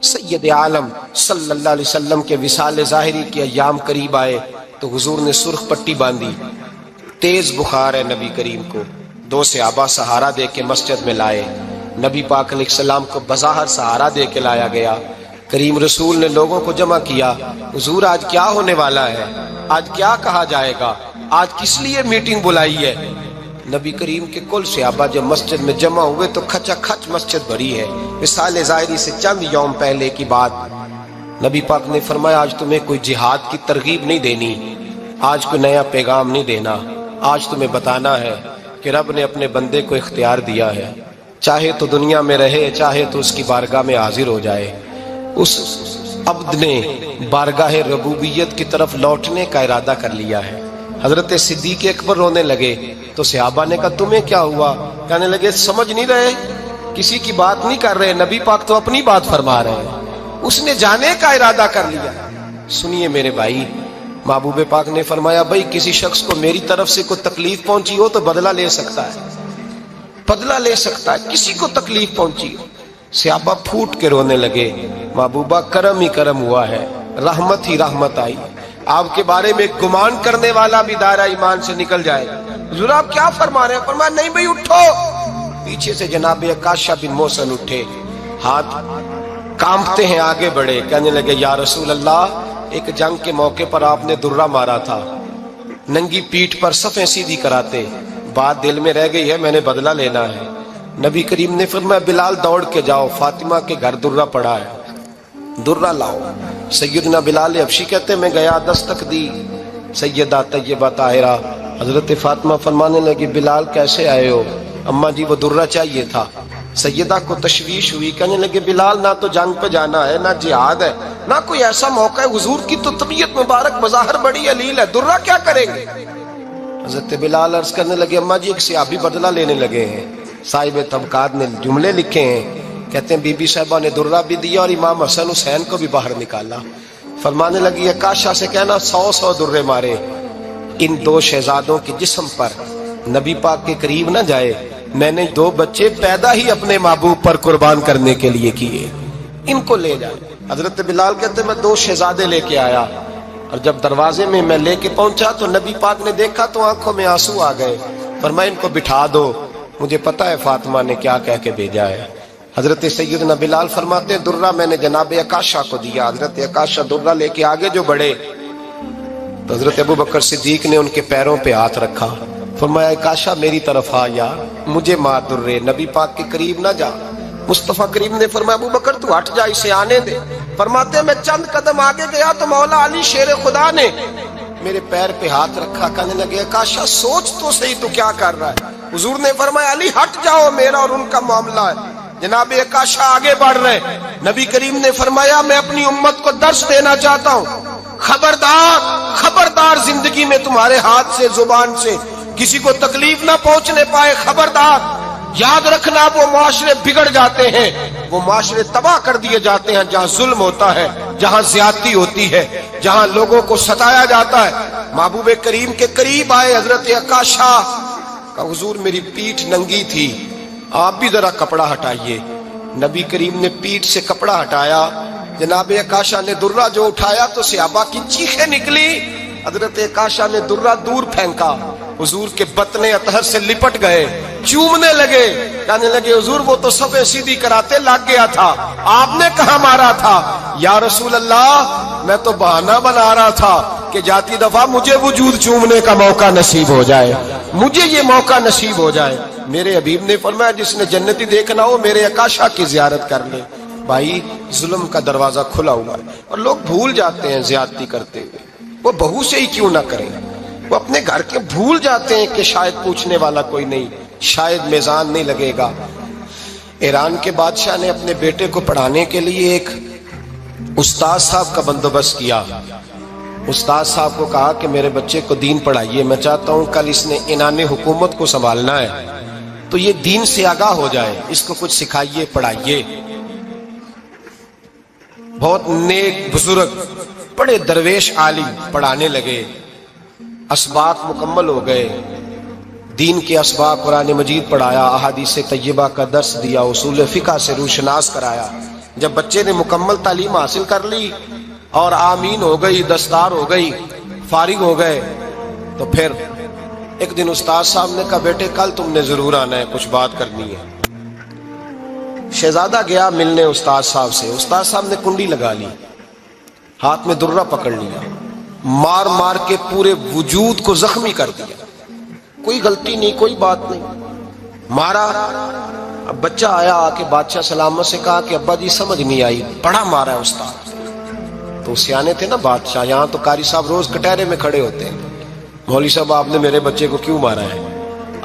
سید عالم صلی اللہ علیہ وسلم کے وصال ظاہری کے ایام قریب آئے تو حضور نے سرخ پٹی باندھی، تیز بخار ہے نبی کریم کو، 2 صحابہ سہارا دے کے مسجد میں لائے، نبی پاک علیہ السلام کو بظاہر سہارا دے کے لایا گیا۔ کریم رسول نے لوگوں کو جمع کیا، حضور آج کیا ہونے والا ہے، آج کیا کہا جائے گا، آج کس لیے میٹنگ بلائی ہے؟ نبی کریم کے کل صحابہ جب مسجد میں جمع ہوئے تو کھچا کھچ مسجد بھری ہے۔ وصال ظاہری سے چند یوم پہلے کی بات، نبی پاک نے فرمایا آج تمہیں کوئی جہاد کی ترغیب نہیں دینی، آج کوئی نیا پیغام نہیں دینا، آج تمہیں بتانا ہے کہ رب نے اپنے بندے کو اختیار دیا ہے، چاہے تو دنیا میں رہے، چاہے تو اس کی بارگاہ میں حاضر ہو جائے۔ اس عبد نے بارگاہ ربوبیت کی طرف لوٹنے کا ارادہ کر لیا ہے۔ حضرت صدیق اکبر رونے لگے تو صحابہ نے کہا تمہیں کیا ہوا؟ کہنے لگے سمجھ نہیں رہے، کسی کی بات نہیں کر رہے، نبی پاک تو اپنی بات فرما رہے ہیں، اس نے جانے کا ارادہ کر لیا۔ سنیے میرے بھائی، محبوب پاک نے فرمایا بھائی کسی شخص کو میری طرف سے کوئی تکلیف پہنچی ہو تو بدلہ لے سکتا ہے، بدلہ لے سکتا ہے، کسی کو تکلیف پہنچی ہو۔ صحابہ پھوٹ کے رونے لگے، محبوبہ کرم ہی کرم ہوا ہے، رحمت ہی رحمت آئی، آپ کے بارے میں گمان کرنے والا بھی دائرہ ایمان سے نکل جائے گا۔ حضور آپ کیا فرما رہے ہیں؟ فرمایا نہیں بھائی اٹھو۔ پیچھے سے جناب عکاشہ بن محصن اٹھے، ہاتھ کانپتے ہیں، آگے بڑھے، کہنے لگے یا رسول اللہ، ایک جنگ کے موقع پر آپ نے درہ مارا تھا، ننگی پیٹھ پر صفیں سیدھی کراتے، بات دل میں رہ گئی ہے، میں نے بدلہ لینا ہے۔ نبی کریم نے فرمایا بلال دوڑ کے جاؤ، فاطمہ کے گھر درہ پڑا ہے، درہ لاؤ۔ سیدنا بلال حبشی کہتے ہیں میں گیا، دستک دی سیدہ طیبہ طاہرہ، حضرت فاطمہ فرمانے لگی بلال کیسے آئے ہو؟ اماں جی وہ درہ چاہیے تھا۔ سیدہ کو تشویش ہوئی، کہنے لگے بلال نہ تو جنگ پہ جانا ہے، نہ جہاد ہے، نہ کوئی ایسا موقع ہے، حضور کی تو طبیعت مبارک بظاہر بڑی علیل ہے، درہ کیا کریں گے؟ حضرت بلال عرض کرنے لگے اماں جی ایک صحابی بدلہ لینے لگے ہیں، صاحب طبقات نے جملے لکھے ہیں، کہتے ہیں بی بی صاحبہ نے درہ بھی دیا اور امام حسن حسین کو بھی باہر نکالا۔ فرمانے لگی عکاشہ سے کہنا 100 درے مارے، ان 2 شہزادوں کے جسم پر نبی پاک کے قریب نہ جائے، میں نے 2 بچے پیدا ہی اپنے محبوب پر قربان کرنے کے لیے کیے، ان کو لے جائے۔ حضرت بلال کہتے ہیں میں 2 شہزادے لے کے آیا، اور جب دروازے میں میں لے کے پہنچا تو نبی پاک نے دیکھا تو آنکھوں میں آنسو آ گئے، فرمایا ان کو بٹھا دو، مجھے پتا ہے فاطمہ نے کیا کہہ کے بھیجا ہے۔ حضرت سیدنا بلال فرماتے ہیں درہ میں نے جناب عکاشہ کو دیا، حضرت عکاشہ درہ لے کے آگے جو بڑھے تو حضرت ابو بکر صدیق نے ان کے پیروں پہ ہاتھ رکھا، فرمایا عکاشہ میری طرف آ یار، مجھے مار درے، نبی پاک کے قریب نہ جا۔ مصطفیٰ کریم نے فرمایا ابو بکر تو ہٹ جا، اسے آنے دے۔ فرماتے ہیں میں چند قدم آگے گیا تو مولا علی شیر خدا نے میرے پیر پہ ہاتھ رکھا، کہنے لگے عکاشہ سوچ تو صحیح تو کیا کر رہا ہے؟ حضور نے فرمایا علی ہٹ جاؤ، میرا اور ان کا معاملہ ہے۔ جناب عکاشہ آگے بڑھ رہے، نبی کریم نے فرمایا میں اپنی امت کو درس دینا چاہتا ہوں، خبردار خبردار زندگی میں تمہارے ہاتھ سے زبان سے کسی کو تکلیف نہ پہنچنے پائے، خبردار یاد رکھنا وہ معاشرے بگڑ جاتے ہیں، وہ معاشرے تباہ کر دیے جاتے ہیں جہاں ظلم ہوتا ہے، جہاں زیادتی ہوتی ہے، جہاں لوگوں کو ستایا جاتا ہے۔ محبوب کریم کے قریب آئے حضرت عکاشہ کہ حضور میری پیٹھ ننگی تھی، آپ بھی ذرا کپڑا ہٹائیے۔ نبی کریم نے پیٹھ سے کپڑا ہٹایا، جناب عکاشہ نے درہ جو اٹھایا تو صحابہ کی چیخیں نکلی، حضرت عکاشہ نے درہ دور پھینکا، حضور کے بطن اطہر سے لپٹ گئے، چومنے لگے، کہنے لگے حضور وہ تو صفیں سیدھی کراتے لگ گیا تھا، آپ نے کہاں مارا تھا؟ یا رسول اللہ میں تو بہانہ بنا رہا تھا کہ جاتی دفعہ مجھے وجود چومنے کا موقع نصیب ہو جائے، مجھے یہ موقع نصیب ہو جائے۔ میرے حبیب نے فرمایا جس نے جنتی دیکھنا ہو میرے عکاشہ کی زیارت کر لے۔ بھائی ظلم کا دروازہ کھلا ہوا ہے اور لوگ بھول جاتے ہیں زیادتی کرتے ہوئے، وہ بہو سے ہی کیوں نہ کریں، وہ اپنے گھر کے بھول جاتے ہیں کہ شاید پوچھنے والا کوئی نہیں، شاید میزان نہیں لگے گا۔ ایران کے بادشاہ نے اپنے بیٹے کو پڑھانے کے لیے ایک استاد صاحب کا بندوبست کیا۔ استاد صاحب کو کہا کہ میرے بچے کو دین پڑھائیے، میں چاہتا ہوں کل اس نے عنان حکومت کو سنبھالنا ہے تو یہ دین سے آگاہ ہو جائے، اس کو کچھ سکھائیے، پڑھائیے۔ بہت نیک بزرگ بڑے درویش عالم پڑھانے لگے، اسباق مکمل ہو گئے، دین کے اسباق قرآن مجید پڑھایا، احادیث طیبہ کا درس دیا، اصول فقہ سے روشناس کرایا، جب بچے نے مکمل تعلیم حاصل کر لی اور آمین ہو گئی، دستار ہو گئی، فارغ ہو گئے، تو پھر ایک دن استاد صاحب نے کہا بیٹے کل تم نے ضرور آنا ہے، کچھ بات کرنی ہے۔ شہزادہ گیا ملنے استاد صاحب سے، استاد صاحب نے کنڈی لگا لی، ہاتھ میں درہ پکڑ لیا، مار مار کے پورے وجود کو زخمی کر دیا، کوئی غلطی نہیں، کوئی بات نہیں، مارا۔ اب بچہ آیا آ کے بادشاہ سلامت سے کہا کہ ابا جی سمجھ نہیں آئی، بڑا مارا ہے استاد۔ تو سیانے تھے نا بادشاہ، یہاں تو قاری صاحب روز کٹہرے میں کھڑے ہوتے ہیں، مولوی صاحب آپ نے میرے بچے کو کیوں مارا ہے؟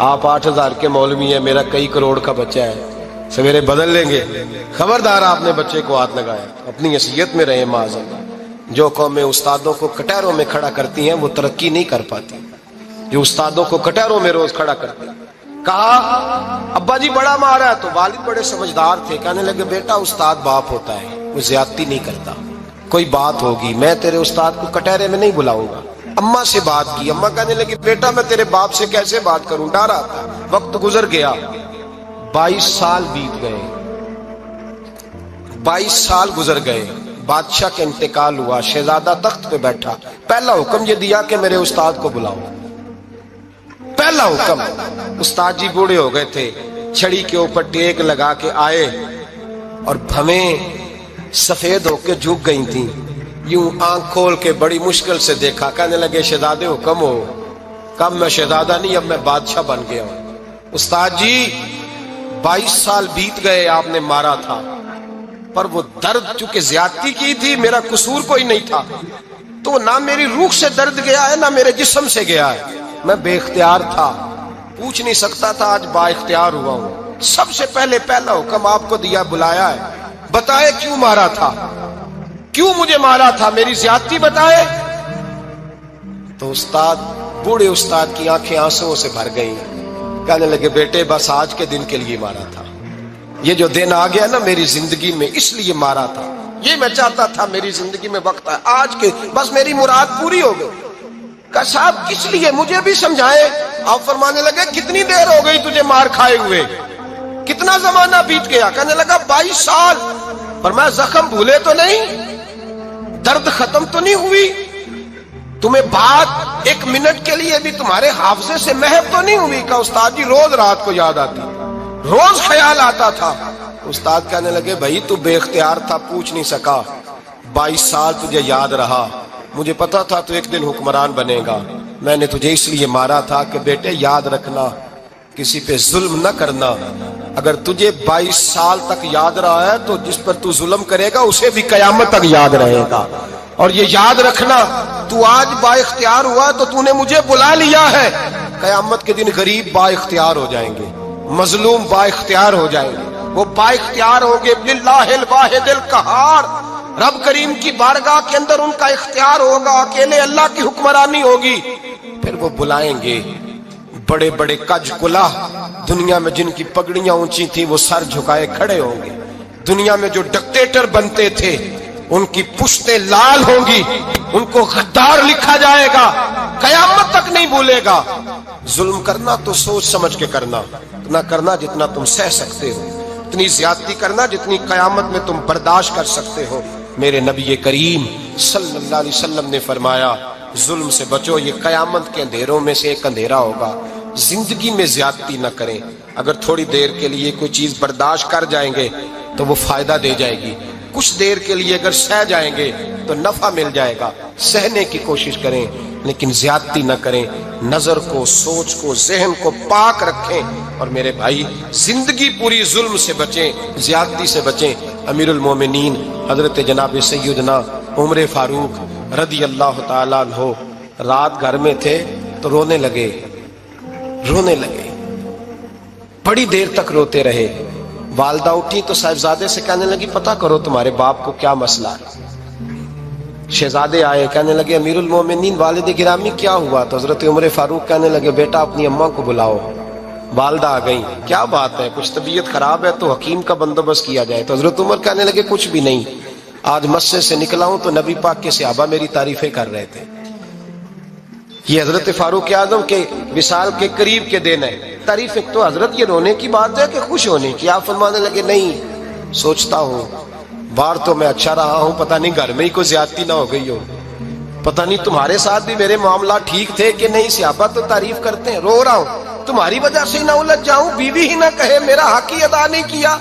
آپ 8,000 کے مولوی ہیں، میرا کئی کروڑ کا بچہ ہے، سویرے بدل لیں گے، خبردار آپ نے بچے کو ہاتھ لگایا، اپنی حیثیت میں رہے معاذ اللہ۔ جو قومیں استادوں کو کٹہروں میں کھڑا کرتی ہیں وہ ترقی نہیں کر پاتی، جو استادوں کو کٹہروں میں روز کھڑا کرتے ہیں۔ کہا ابا جی بڑا مارا ہے، تو والد بڑے سمجھدار تھے، کہنے لگے بیٹا استاد باپ ہوتا ہے، وہ زیادتی نہیں کرتا، کوئی بات ہوگی، میں تیرے استاد کو کٹہرے میں نہیں بلاؤں گا۔ اماں سے بات کی، اماں کہنے لگی بیٹا میں تیرے باپ سے کیسے بات کروں، ڈرا تھا۔ وقت گزر گیا، 22 سال بیت گئے، 22 سال گزر گئے، بادشاہ کا انتقال ہوا، شہزادہ تخت پہ بیٹھا، پہلا حکم یہ دیا کہ میرے استاد کو بلاؤ، پہلا حکم۔ استاد جی بوڑھے ہو گئے تھے، چھڑی کے اوپر ٹیک لگا کے آئے اور بھویں سفید ہو کے جھک گئی تھیں، یوں آنکھ کھول کے بڑی مشکل سے دیکھا، کہنے لگے شہزادے حکم ہو۔ کب میں شہزادہ نہیں، اب میں بادشاہ بن گیا ہوں۔ استاد جی 22 سال بیت گئے، آپ نے مارا تھا، پر وہ درد چونکہ زیادتی کی تھی، میرا قصور کوئی نہیں تھا، تو نہ میری روح سے درد گیا ہے نہ میرے جسم سے گیا ہے، میں بے اختیار تھا، پوچھ نہیں سکتا تھا، آج با اختیار ہوا ہوں۔ سب سے پہلے پہلا حکم آپ کو دیا، بلایا ہے، بتائے کیوں مارا تھا، کیوں مجھے مارا تھا، میری زیادتی بتائے۔ تو استاد، بوڑھے استاد کی آنکھیں آنسوؤں سے بھر گئی، کہنے لگے بیٹے بس آج کے دن کے لیے مارا تھا، یہ جو دن آ گیا نا میری زندگی میں اس لیے مارا تھا، یہ میں چاہتا تھا میری زندگی میں وقت ہے، آج کے بس میری مراد پوری ہو گئی۔ کہ صاحب کس لیے، مجھے بھی سمجھائے۔ آپ فرمانے لگے کتنی دیر ہو گئی تجھے مار کھائے ہوئے، کتنا زمانہ بیت گیا؟ کہنے لگا 22 سال۔ فرمایا زخم بھولے تو نہیں، درد ختم تو نہیں ہوئی، تمہیں بات 1 منٹ کے لیے بھی تمہارے حافظے سے محو تو نہیں ہوئی؟ کہ استاد جی روز رات کو یاد آتی، روز خیال آتا تھا۔ استاد کہنے لگے بھائی تو بے اختیار تھا، پوچھ نہیں سکا، 22 سال تجھے یاد رہا، مجھے پتا تھا تو ایک دن حکمران بنے گا، میں نے تجھے اس لیے مارا تھا کہ بیٹے یاد رکھنا، کسی پہ ظلم نہ کرنا، اگر تجھے 22 سال تک یاد رہا ہے تو جس پر تو ظلم کرے گا اسے بھی قیامت تک یاد رہے گا، اور یہ یاد رکھنا تو آج با اختیار ہوا تو تو نے مجھے بلا لیا ہے، قیامت کے دن غریب با اختیار ہو جائیں گے، مظلوم با اختیار ہو جائیں گے، وہ با اختیار ہو گے للہ الواحد القہار، رب کریم کی بارگاہ کے اندر ان کا اختیار ہوگا، اکیلے اللہ کی حکمرانی ہوگی، پھر وہ بلائیں گے بڑے بڑے کج کلہ، دنیا میں جن کی پگڑیاں اونچی تھیں وہ سر جھکائے کھڑے ہوں گے، دنیا میں جو ڈکٹیٹر بنتے تھے ان کی پشتیں لال ہوں گی، ان کو غدار لکھا جائے گا، قیامت تک نہیں بھولے گا۔ ظلم کرنا تو سوچ سمجھ کے کرنا، اتنا کرنا جتنا تم سہ سکتے ہو، اتنی زیادتی کرنا جتنی قیامت میں تم برداشت کر سکتے ہو۔ میرے نبی کریم صلی اللہ علیہ وسلم نے فرمایا ظلم سے بچو، یہ قیامت کے اندھیروں میں سے ایک اندھیرا ہوگا، زندگی میں زیادتی نہ کریں، اگر تھوڑی دیر کے لیے کوئی چیز برداشت کر جائیں گے تو وہ فائدہ دے جائے گی، کچھ دیر کے لیے اگر سہ جائیں گے تو نفع مل جائے گا، سہنے کی کوشش کریں لیکن زیادتی نہ کریں، نظر کو، سوچ کو، ذہن کو پاک رکھیں، اور میرے بھائی زندگی پوری ظلم سے بچیں، زیادتی سے بچیں۔ امیر المومنین حضرت جناب سیدنا عمر فاروق رضی اللہ تعالیٰ عنہ رات گھر میں تھے تو رونے لگے، بڑی دیر تک روتے رہے، والدہ اٹھی تو صاحبزادے سے کہنے لگی پتہ کرو تمہارے باپ کو کیا مسئلہ ہے۔ شہزادے آئے، کہنے لگے امیر المومنین والد گرامی کیا ہوا؟ تو حضرت عمر فاروق کہنے لگے بیٹا اپنی اماں کو بلاؤ۔ والدہ آ گئی، کیا بات ہے، کچھ طبیعت خراب ہے تو حکیم کا بندوبست کیا جائے۔ تو حضرت عمر کہنے لگے کچھ بھی نہیں، آج مسجد سے نکلا ہوں تو نبی پاک کے صحابہ میری تعریفیں کر رہے تھے۔ یہ حضرت فاروق اعظم کے وصال کے قریب کے دن ہے، تعریفیں تو حضرت یہ رونے کی بات ہے کہ خوش ہونے کی؟ آپ فرمانے لگے نہیں، سوچتا ہوں باہر تو میں اچھا رہا ہوں، پتہ نہیں گھر میں ہی کوئی زیادتی نہ ہو گئی ہو، پتہ نہیں تمہارے ساتھ بھی میرے معاملات ٹھیک تھے کہ نہیں۔ صحابہ تو تعریف کرتے ہیں، رو رہا ہوں تمہاری وجہ سے نہ الجھ جاؤں، بیوی ہی نہ کہے میرا حق ہی ادا نہیں کیا۔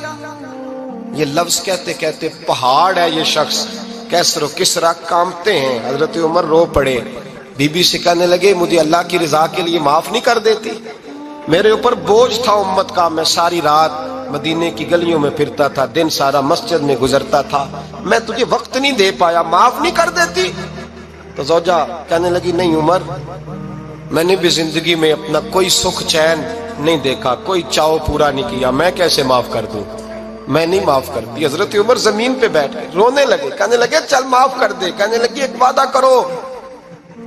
یہ لفظ کہتے کہتے پہاڑ ہے یہ شخص، کیسر و کسرا کانپتے ہیں۔ حضرت عمر رو پڑے، بی بی سے کہنے لگے مجھے اللہ کی رضا کے لیے معاف نہیں کر دیتی؟ میرے اوپر بوجھ تھا امت کا، میں ساری رات مدینے کی گلیوں میں پھرتا تھا، دن سارا مسجد میں گزرتا تھا، میں تجھے وقت نہیں دے پایا، معاف نہیں کر دیتی؟ تو زوجہ کہنے لگی نہیں عمر، میں نے بھی زندگی میں اپنا کوئی سکھ چین نہیں دیکھا، کوئی چاؤ پورا نہیں کیا، میں کیسے معاف کر دوں؟ میں نہیں معاف کرتی۔ حضرت عمر زمین پہ بیٹھ گئے، رونے لگے، کہنے لگے چل معاف کر دے۔ کہنے لگی ایک وعدہ کرو،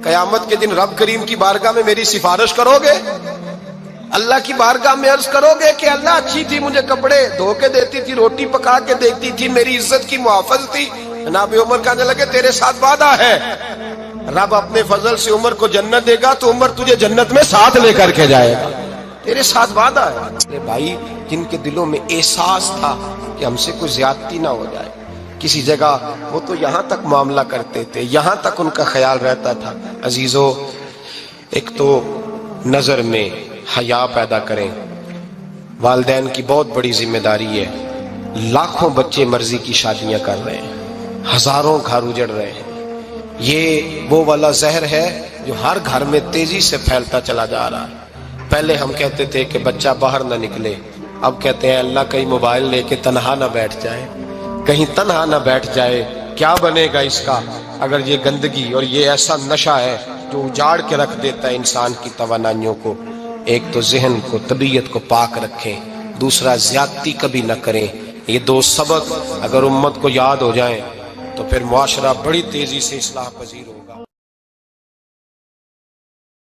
قیامت کے دن رب کریم کی بارگاہ میں میری سفارش کرو گے؟ اللہ کی بارگاہ میں عرض کرو گے کہ اللہ اچھی تھی، مجھے کپڑے دھو کے دیتی تھی، روٹی پکا کے دیتی تھی، میری عزت کی محافظ تھی؟ جناب عمر کہنے لگے تیرے ساتھ وعدہ ہے، رب اپنے فضل سے عمر کو جنت دے گا تو عمر تجھے جنت میں ساتھ لے کر کے جائے گا، تیرے ساتھ وعدہ ہے۔ میرے بھائی جن کے دلوں میں احساس تھا کہ ہم سے کوئی زیادتی نہ ہو جائے کسی جگہ، وہ تو یہاں تک معاملہ کرتے تھے، یہاں تک ان کا خیال رہتا تھا۔ عزیزو، ایک تو نظر میں حیا پیدا کریں، والدین کی بہت بڑی ذمہ داری ہے۔ لاکھوں بچے مرضی کی شادیاں کر رہے ہیں، ہزاروں گھر اجڑ رہے ہیں، یہ وہ والا زہر ہے جو ہر گھر میں تیزی سے پھیلتا چلا جا رہا ہے۔ پہلے ہم کہتے تھے کہ بچہ باہر نہ نکلے، اب کہتے ہیں اللہ کہیں موبائل لے کے تنہا نہ بیٹھ جائے، کہیں تنہا نہ بیٹھ جائے، کیا بنے گا اس کا اگر یہ گندگی اور یہ ایسا نشہ ہے جو اجاڑ کے رکھ دیتا ہے انسان کی توانائیوں کو۔ ایک تو ذہن کو، طبیعت کو پاک رکھیں، دوسرا زیادتی کبھی نہ کریں۔ یہ دو سبق اگر امت کو یاد ہو جائیں تو پھر معاشرہ بڑی تیزی سے اصلاح پذیر ہوگا۔